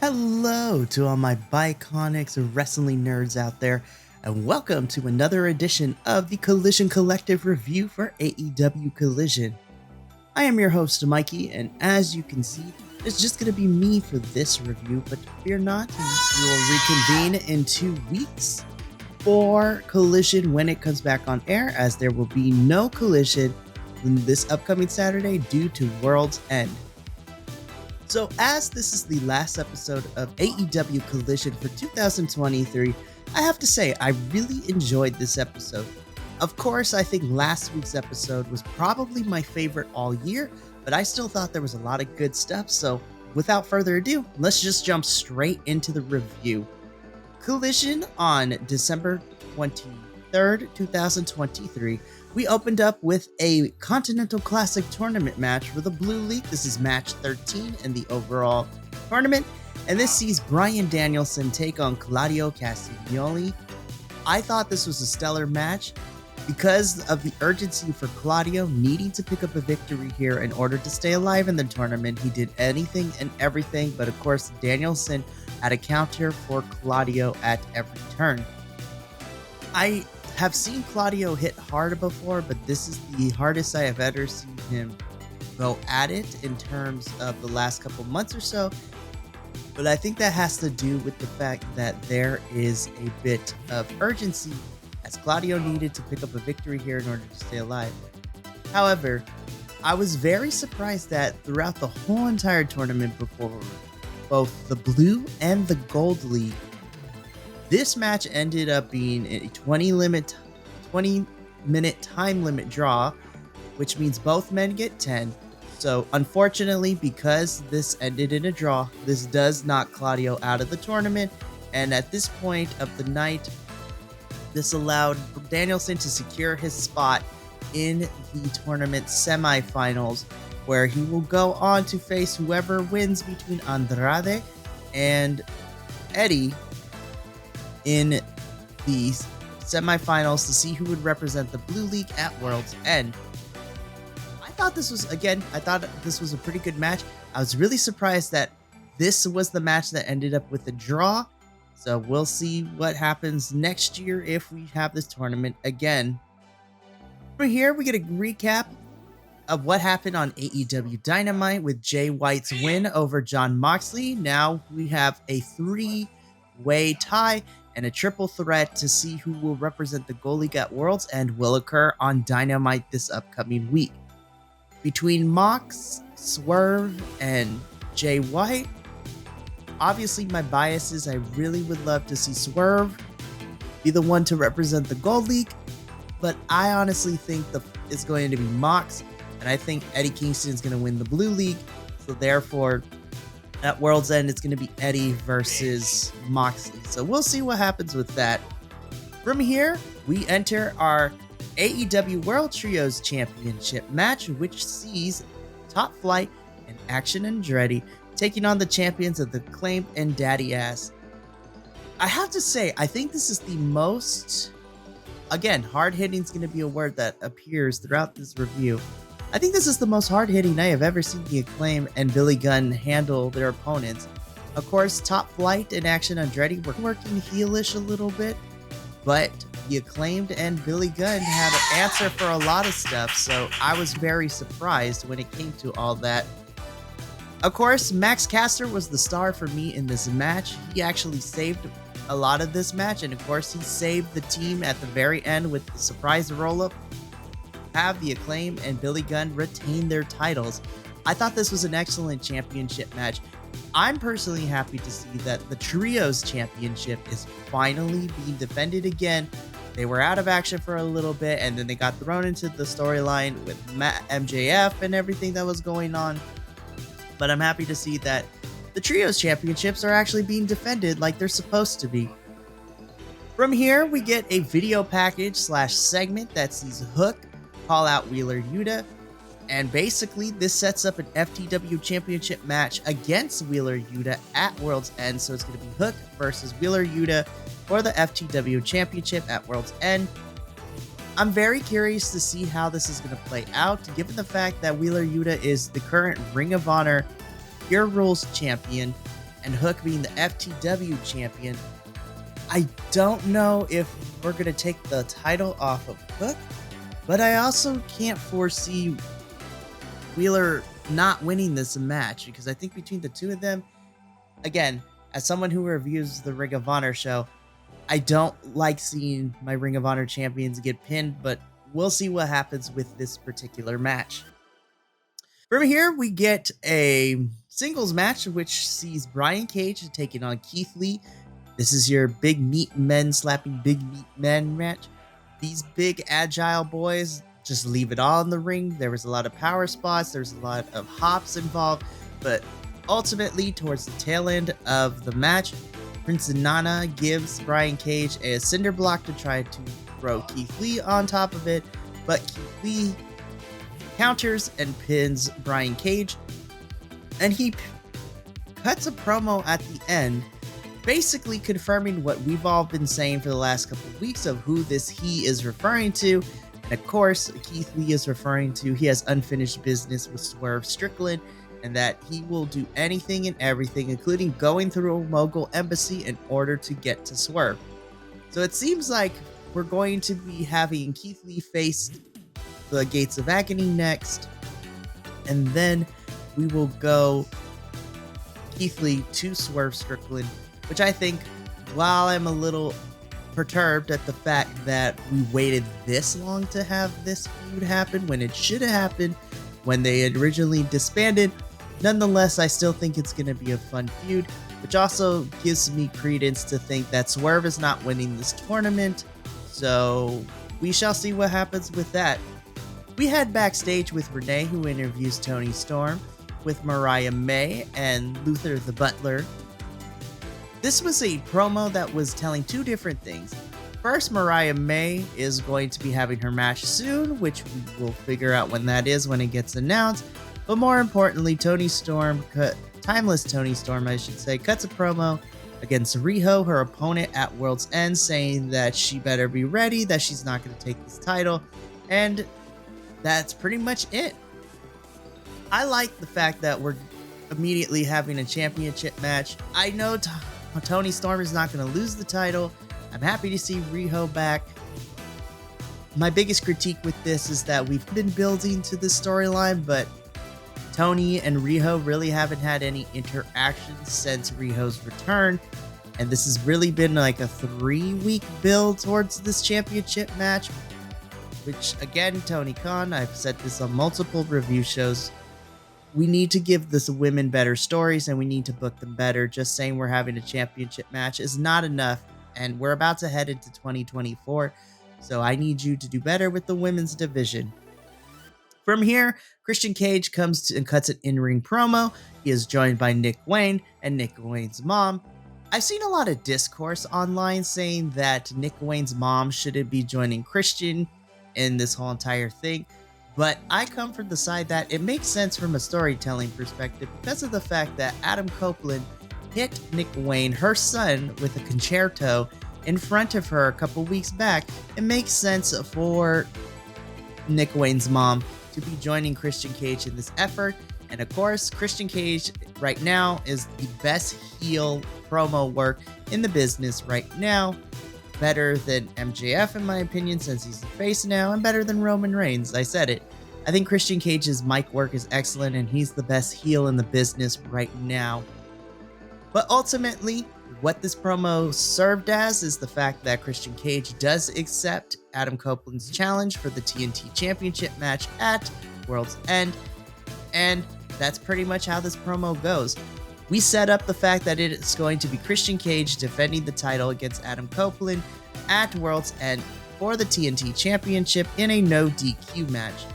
Hello to all my Bi-Conics wrestling nerds out there, and welcome to another edition of the Collision Collective review for AEW Collision. I am your host, Mikey, and as you can see, it's just going to be me for this review, but fear not, we will reconvene in 2 weeks for Collision when it comes back on air, as there will be no Collision this upcoming Saturday due to World's End. So as this is the last episode of AEW Collision for 2023, I have to say I really enjoyed this episode. Of course, I think last week's episode was probably my favorite all year, but I still thought there was a lot of good stuff, so without further ado, let's just jump straight into the review. Collision on December 23rd, 2023. We opened up with a Continental Classic tournament match for the Blue League. This is match 13 in the overall tournament, and this sees Bryan Danielson take on Claudio Castagnoli. I thought this was a stellar match because of the urgency for Claudio needing to pick up a victory here in order to stay alive in the tournament. He did anything and everything, but of course Danielson had a counter for Claudio at every turn. I have seen Claudio hit hard before, but this is the hardest I have ever seen him go at it in terms of the last couple months or so. But I think that has to do with the fact that there is a bit of urgency, as Claudio needed to pick up a victory here in order to stay alive. However, I was very surprised that throughout the whole entire tournament before both the Blue and the Gold League, this match ended up being a 20-minute time limit draw, which means both men get 10. So unfortunately, because this ended in a draw, this does knock Claudio out of the tournament. And at this point of the night, this allowed Danielson to secure his spot in the tournament semifinals, where he will go on to face whoever wins between Andrade and Eddie in the semifinals to see who would represent the Blue League at World's End. I thought this was a pretty good match. I was really surprised that this was the match that ended up with a draw. So we'll see what happens next year if we have this tournament again. From here, we get a recap of what happened on AEW Dynamite with Jay White's win over Jon Moxley. Now we have a 3-way tie and a triple threat to see who will represent the Gold League at World's End will occur on Dynamite this upcoming week. Between Mox, Swerve, and Jay White, obviously my bias is I really would love to see Swerve be the one to represent the Gold League, but I honestly think it's going to be Mox, and I think Eddie Kingston is going to win the Blue League, so therefore at World's End, it's going to be Eddie versus Moxley. So we'll see what happens with that. From here, we enter our AEW World Trios Championship match, which sees Top Flight and Action Andrade taking on the champions of the Acclaimed and Daddy Ass. I have to say, I think this is the most, again, hard-hitting is going to be a word that appears throughout this review. I think this is the most hard-hitting I have ever seen the Acclaim and Billy Gunn handle their opponents. Of course, Top Flight and Action Andretti were working heelish a little bit, but the Acclaimed and Billy Gunn had an answer for a lot of stuff, so I was very surprised when it came to all that. Of course, Max Caster was the star for me in this match. He actually saved a lot of this match, and of course, he saved the team at the very end with the surprise roll-up. Have the Acclaim and Billy Gunn retain their titles. I thought this was an excellent championship match. I'm personally happy to see that the Trios Championship is finally being defended again. They were out of action for a little bit, and then they got thrown into the storyline with MJF and everything that was going on. But I'm happy to see that the Trios Championships are actually being defended like they're supposed to be. From here, we get a video package / segment that sees Hook call out Wheeler Yuta, and basically this sets up an FTW Championship match against Wheeler Yuta at World's End. So it's going to be Hook versus Wheeler Yuta for the FTW Championship at World's End. I'm very curious to see how this is going to play out, given the fact that Wheeler Yuta is the current Ring of Honor Pure Rules champion. and Hook being the FTW champion. I don't know if we're going to take the title off of Hook, but I also can't foresee Wheeler not winning this match, because I think between the two of them, again, as someone who reviews the Ring of Honor show, I don't like seeing my Ring of Honor champions get pinned, but we'll see what happens with this particular match. From here, we get a singles match, which sees Brian Cage taking on Keith Lee. This is your big meat men slapping big meat men match. These big agile boys just leave it all in the ring. There was a lot of power spots. There's a lot of hops involved, but ultimately, towards the tail end of the match, Prince Nana gives Brian Cage a cinder block to try to throw Keith Lee on top of it, but Keith Lee counters and pins Brian Cage, and he cuts a promo at the end, basically confirming what we've all been saying for the last couple of weeks of who this he is referring to. And of course, Keith Lee is referring to he has unfinished business with Swerve Strickland, and that he will do anything and everything, including going through a Mogul embassy in order to get to Swerve. So it seems like we're going to be having Keith Lee face the Gates of Agony next, and then we will go Keith Lee to Swerve Strickland, which I think, while I'm a little perturbed at the fact that we waited this long to have this feud happen when it should have happened when they had originally disbanded, nonetheless, I still think it's going to be a fun feud, which also gives me credence to think that Swerve is not winning this tournament, so we shall see what happens with that. We head backstage with Renee, who interviews Toni Storm, with Mariah May and Luther the Butler. This was a promo that was telling two different things. First, Mariah May is going to be having her match soon, which we will figure out when that is when it gets announced. But more importantly, Timeless Toni Storm, I should say, cuts a promo against Riho, her opponent at World's End, saying that she better be ready, that she's not going to take this title, and that's pretty much it. I like the fact that we're immediately having a championship match. I know Toni Storm is not going to lose the title. I'm happy to see Riho back. My biggest critique with this is that we've been building to this storyline, but Toni and Riho really haven't had any interactions since Riho's return, and this has really been like a 3-week build towards this championship match, which, again, Tony Khan, I've said this on multiple review shows, we need to give the women better stories and we need to book them better. Just saying we're having a championship match is not enough, and we're about to head into 2024, so I need you to do better with the women's division. From here, Christian Cage comes and cuts an in-ring promo. He is joined by Nick Wayne and Nick Wayne's mom. I've seen a lot of discourse online saying that Nick Wayne's mom shouldn't be joining Christian in this whole entire thing, but I come from the side that it makes sense from a storytelling perspective because of the fact that Adam Copeland hit Nick Wayne, her son, with a concerto in front of her a couple weeks back. It makes sense for Nick Wayne's mom to be joining Christian Cage in this effort, and of course, Christian Cage right now is the best heel promo work in the business right now. Better than MJF in my opinion, since he's the face now, and better than Roman Reigns. I said it. I think Christian Cage's mic work is excellent, and he's the best heel in the business right now. But ultimately, what this promo served as is the fact that Christian Cage does accept Adam Copeland's challenge for the TNT Championship match at World's End, and that's pretty much how this promo goes. We set up the fact that it's going to be Christian Cage defending the title against Adam Copeland at World's End for the TNT Championship in a no DQ match.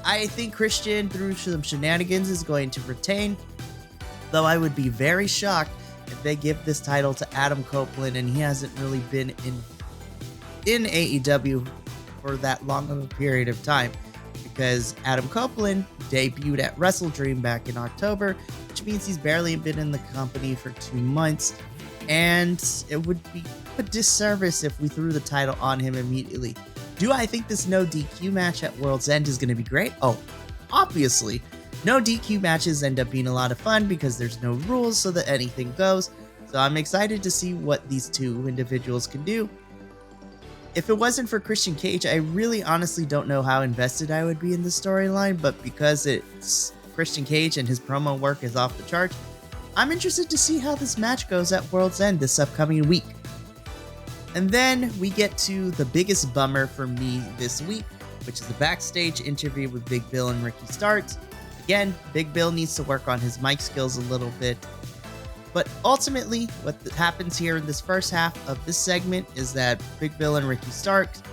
I think Christian, through some shenanigans, is going to retain, though I would be very shocked if they give this title to Adam Copeland and he hasn't really been in AEW for that long of a period of time, because Adam Copeland debuted at WrestleDream back in October, which means he's barely been in the company for 2 months, and it would be a disservice if we threw the title on him immediately. Do I think this no DQ match at World's End is going to be great? Oh, obviously. No DQ matches end up being a lot of fun because there's no rules so that anything goes. So I'm excited to see what these two individuals can do. If it wasn't for Christian Cage, I really honestly don't know how invested I would be in the storyline, but because it's Christian Cage and his promo work is off the charts, I'm interested to see how this match goes at World's End this upcoming week. And then we get to the biggest bummer for me this week, which is the backstage interview with Big Bill and Ricky Starks. Again, Big Bill needs to work on his mic skills a little bit. But ultimately, what happens here in this first half of this segment is that Big Bill and Ricky Starks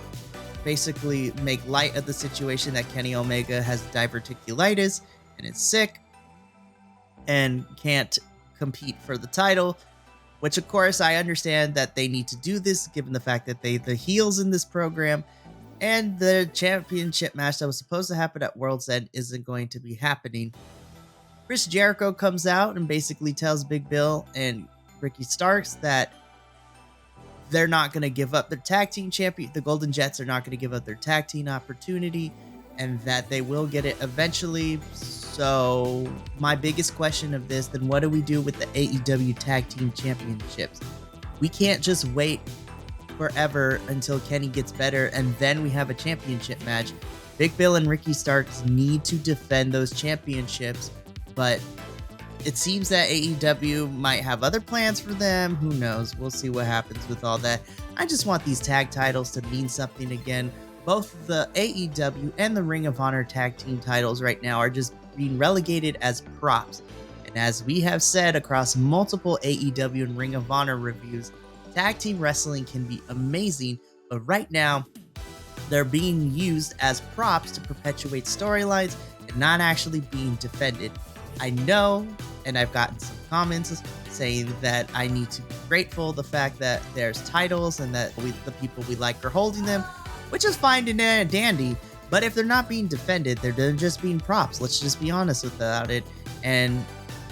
basically make light of the situation that Kenny Omega has diverticulitis and is sick and can't compete for the title, which of course I understand that they need to do this given the fact that they the heels in this program, and the championship match that was supposed to happen at World's End isn't going to be happening. Chris Jericho comes out and basically tells Big Bill and Ricky Starks that they're not going to give up their tag team champion. The Golden Jets are not going to give up their tag team opportunity, and that they will get it eventually. So my biggest question of this, then what do we do with the AEW tag team championships? We can't just wait forever until Kenny gets better and then we have a championship match. Big Bill and Ricky Starks need to defend those championships, but it seems that AEW might have other plans for them. Who knows? We'll see what happens with all that. I just want these tag titles to mean something again. Both the AEW and the Ring of Honor tag team titles right now are just being relegated as props. And as we have said across multiple AEW and Ring of Honor reviews, tag team wrestling can be amazing, but right now they're being used as props to perpetuate storylines and not actually being defended. I know, and I've gotten some comments saying that I need to be grateful the fact that there's titles and that the people we like are holding them, which is fine and dandy, but if they're not being defended, they're just being props. Let's just be honest about it. And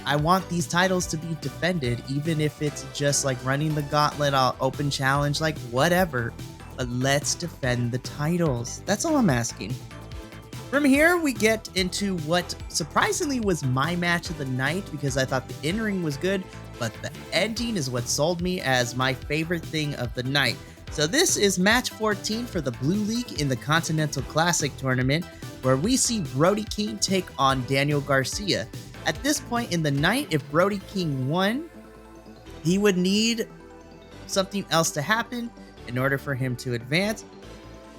I want these titles to be defended, even if it's just like running the gauntlet, open challenge, like whatever. But let's defend the titles. That's all I'm asking. From here, we get into what surprisingly was my match of the night because I thought the in-ring was good, but the ending is what sold me as my favorite thing of the night. So this is match 14 for the Blue League in the Continental Classic tournament, where we see Brody King take on Daniel Garcia. At this point in the night, if Brody King won, he would need something else to happen in order for him to advance.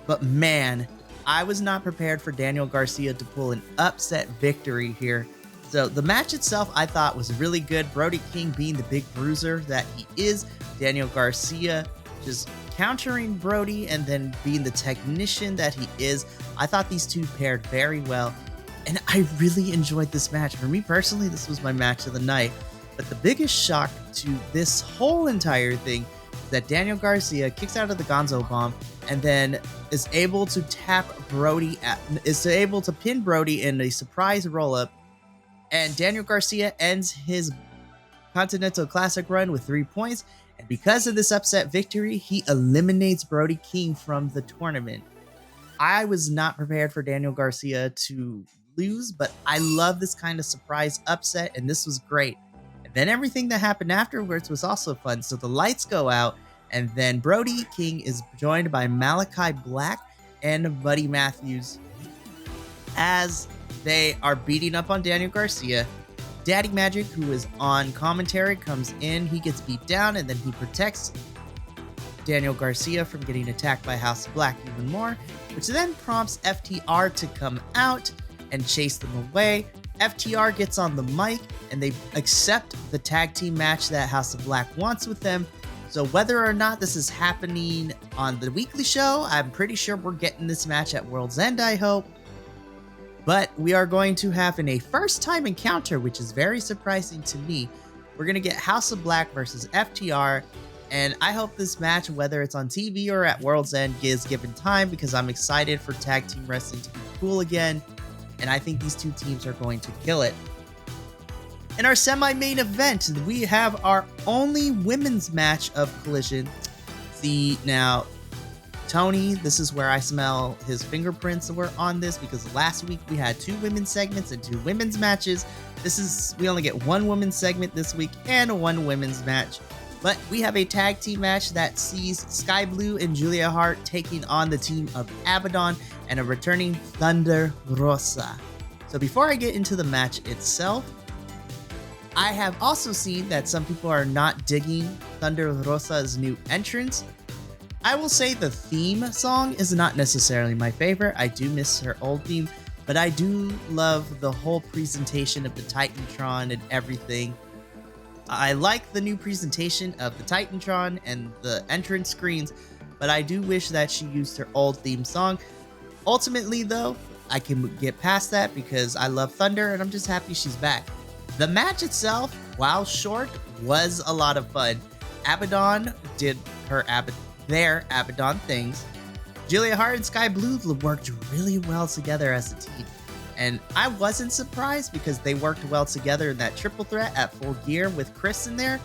But man, I was not prepared for Daniel Garcia to pull an upset victory here. So the match itself I thought was really good. Brody King being the big bruiser that he is. Daniel Garcia just countering Brody and then being the technician that he is. I thought these two paired very well. And I really enjoyed this match. For me personally, this was my match of the night. But the biggest shock to this whole entire thing is that Daniel Garcia kicks out of the Gonzo Bomb and then is able to pin Brody in a surprise roll-up. And Daniel Garcia ends his Continental Classic run with 3 points. And because of this upset victory, he eliminates Brody King from the tournament. I was not prepared for Daniel Garcia to lose, but I love this kind of surprise upset, and this was great. And then everything that happened afterwards was also fun. So the lights go out, and then Brody King is joined by Malachi Black and Buddy Matthews as they are beating up on Daniel Garcia. Daddy Magic, who is on commentary, comes in. He gets beat down, and then he protects Daniel Garcia from getting attacked by House of Black even more, which then prompts FTR to come out and chase them away. FTR gets on the mic, and they accept the tag team match that House of Black wants with them. So whether or not this is happening on the weekly show, I'm pretty sure we're getting this match at World's End, I hope. But we are going to have in a first-time encounter, which is very surprising to me. We're going to get House of Black versus FTR, and I hope this match, whether it's on TV or at World's End, is given time because I'm excited for tag team wrestling to be cool again, and I think these two teams are going to kill it. In our semi-main event, we have our only women's match of Collision. See, now, Toni, this is where I smell his fingerprints were on this, because last week we had 2 women's segments and 2 women's matches. We only get 1 women's segment this week and 1 women's match. But we have a tag team match that sees Sky Blue and Julia Hart taking on the team of Abaddon and a returning Thunder Rosa. So before I get into the match itself, I have also seen that some people are not digging Thunder Rosa's new entrance. I will say the theme song is not necessarily my favorite. I do miss her old theme, but I do love the whole presentation of the Titantron and everything. I like the new presentation of the Titantron and the entrance screens, but I do wish that she used her old theme song. Ultimately, though, I can get past that because I love Thunder and I'm just happy she's back. The match itself, while short, was a lot of fun. Abaddon did their Abaddon things. Julia Hart and Sky Blue worked really well together as a team. And I wasn't surprised because they worked well together in that triple threat at Full Gear with Chris in there.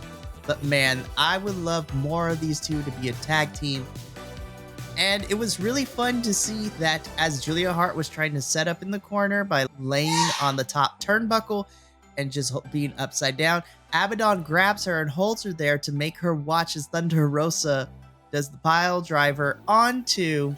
But man, I would love more of these two to be a tag team. And it was really fun to see that as Julia Hart was trying to set up in the corner by laying on the top turnbuckle and just being upside down, Abaddon grabs her and holds her there to make her watch as Thunder Rosa does the pile driver onto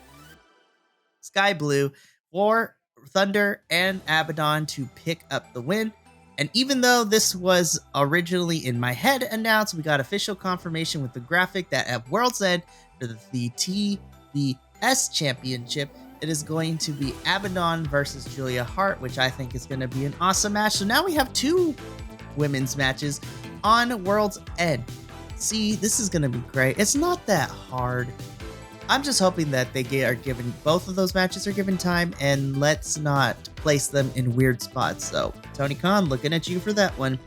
Sky Blue for Thunder and Abaddon to pick up the win. And even though this was originally in my head announced, we got official confirmation with the graphic that at World's End for the TBS Championship, it is going to be Abaddon versus Julia Hart, which I think is going to be an awesome match. So now we have 2 women's matches on World's End. See, this is going to be great. It's not that hard. I'm just hoping that they are given, both of those matches are given time, and let's not place them in weird spots. So, Tony Khan, looking at you for that one.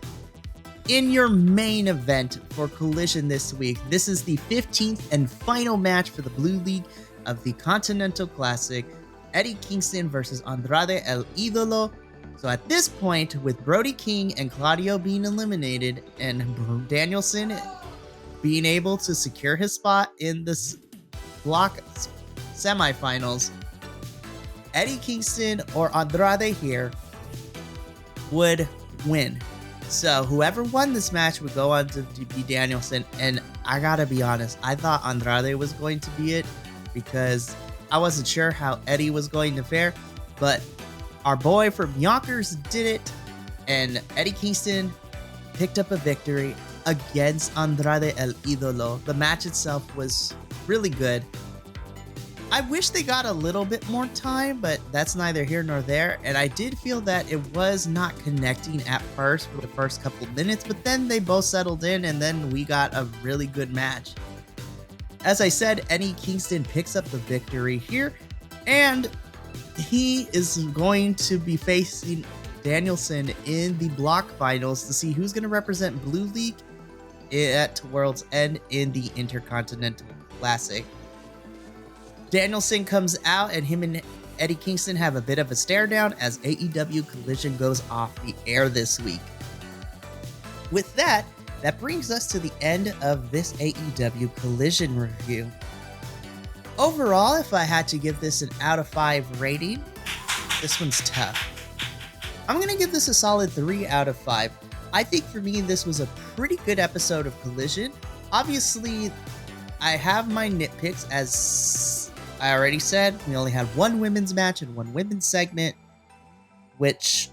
In your main event for Collision this week, this is the 15th and final match for the Blue League of the Continental Classic, Eddie Kingston versus Andrade El Idolo. So at this point, with Brody King and Claudio being eliminated and Danielson being able to secure his spot in this block semifinals, Eddie Kingston or Andrade here would win. So whoever won this match would go on to be Danielson. And I gotta be honest, I thought Andrade was going to be it because I wasn't sure how Eddie was going to fare. But our boy from Yonkers did it, and Eddie Kingston picked up a victory against Andrade El Idolo. The match itself was really good. I wish they got a little bit more time, but that's neither here nor there. And I did feel that it was not connecting at first for the first couple minutes, but then they both settled in and then we got a really good match. As I said, Eddie Kingston picks up the victory here, and he is going to be facing Danielson in the block finals to see who's going to represent Blue League at World's End in the Intercontinental Classic. Danielson comes out and him and Eddie Kingston have a bit of a stare down as AEW Collision goes off the air this week. With that, that brings us to the end of this AEW Collision review. Overall, if I had to give this an out of 5 rating, this one's tough. I'm going to give this a solid 3 out of 5. I think for me, this was a pretty good episode of Collision. Obviously, I have my nitpicks. As I already said, we only had 1 women's match and 1 women's segment, which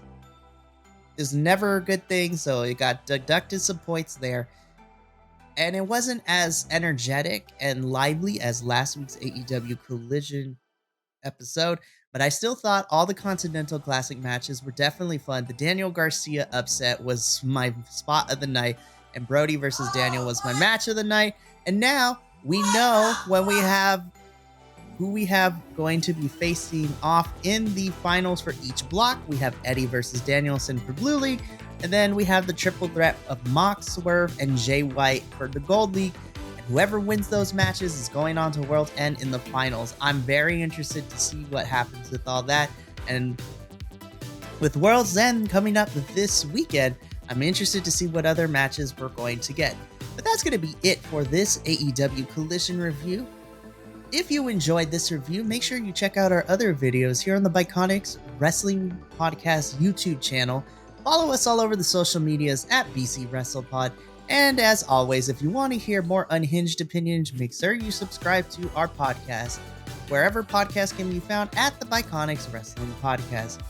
is never a good thing, so it got deducted some points there. And it wasn't as energetic and lively as last week's AEW Collision episode, but I still thought all the Continental Classic matches were definitely fun. The Daniel Garcia upset was my spot of the night, and Brody versus Daniel was my match of the night. And now we know when we have who we have going to be facing off in the finals for each block. We have Eddie versus Danielson for Blue League, and then we have the triple threat of Mox, Swerve, and Jay White for the Gold League. And whoever wins those matches is going on to World's End in the finals. I'm very interested to see what happens with all that. And with World's End coming up this weekend, I'm interested to see what other matches we're going to get. But that's going to be it for this AEW Collision review. If you enjoyed this review, make sure you check out our other videos here on the Bi-Conics Wrestling Podcast YouTube channel. Follow us all over the social medias at BC WrestlePod. And as always, if you want to hear more unhinged opinions, make sure you subscribe to our podcast, wherever podcasts can be found at the Bi-Conics Wrestling Podcast.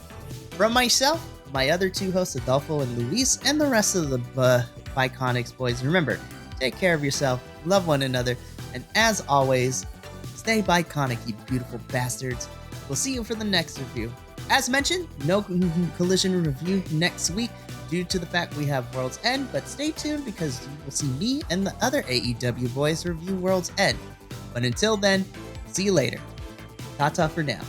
From myself, my other two hosts, Adolfo and Luis, and the rest of the Bi-Conics boys, remember, take care of yourself, love one another, and as always, stay Bi-Conic, you beautiful bastards. We'll see you for the next review. As mentioned, no Collision review next week due to the fact we have World's End, but stay tuned because you will see me and the other AEW boys review World's End. But until then, see you later. Ta-ta for now.